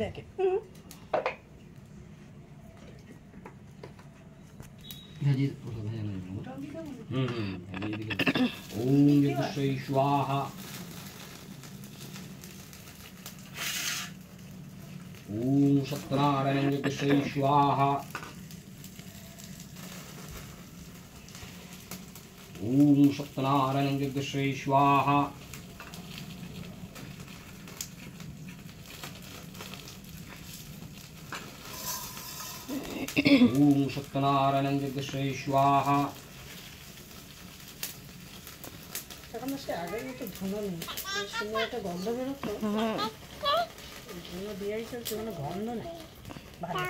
দেখেন ओम यज्ञश्री स्वाहा ओम सत्यनारायण यज्ञश्री स्वाहा ओम सत्यनारायण यज्ञश्री स्वाहा ओम सत्यनारायण यज्ञश्री स्वाहा এখন সে আগের মতো ধুনো নেই সুন্দর একটা গন্ধ বেরোতো ধুনো দিয়েই চলছে কোনো গন্ধ নেই ভালো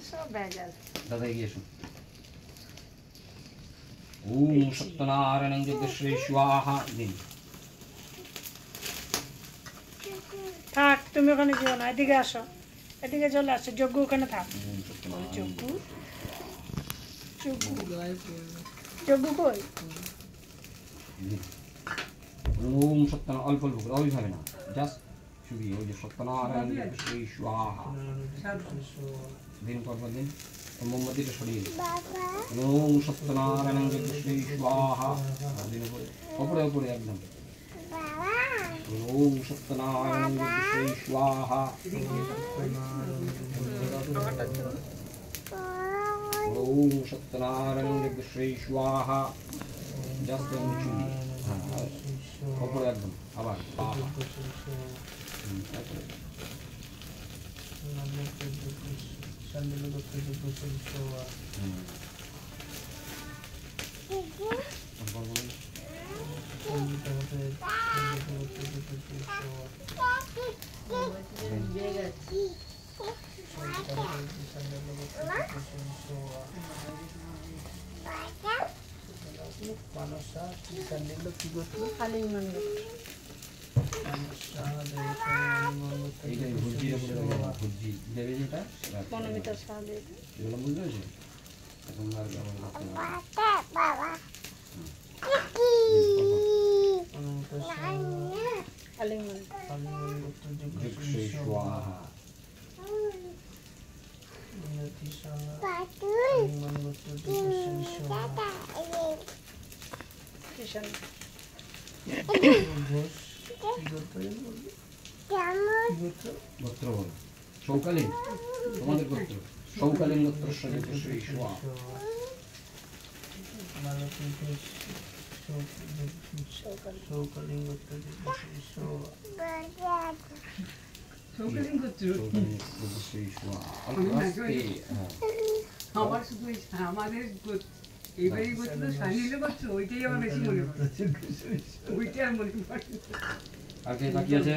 সব ভেজাল दादा ये सुन ओम सत्यनारायण यज्ञश्री स्वाहा दिन থাক তুমি ওখানে যেও না এদিকে আসো এদিকে চলে আসো যজ্ঞ ওখানে থাক যজ্ঞ যজ্ঞ যজ্ঞ কই ओम सत्यनारायण अल्प अल्प अभी भावे ना जस्ट शुभी हो जो सत्यनारायण यज्ञश्री स्वाहा दिन पर दिन मोमबत्ती तो छोड़िए ओम सत्यनारायण यज्ञश्री स्वाहा दिन पर ऊपर ऊपर एकदम ओम सत्यनारायण यज्ञश्री स्वाहा ओम सत्यनारायण यज्ञश्री स्वाहा जस्ट शुभी ऊपर एकदम আবার বাবা মনোমিতার সাথে গোত্র বলো সৌকালীন তোমাদের গোত্র সৌকালীন গোত্র শ্রী সোয়া সৌকালীন গোত্র শ্রী সোয়া আমার শুধু আমাদের এইবারই করছিল সাইনিলে করছো ওইটাই আমার বেশি মনে পড়ছে ওইটাই আর মনে পড়ছে আগে বাকি আছে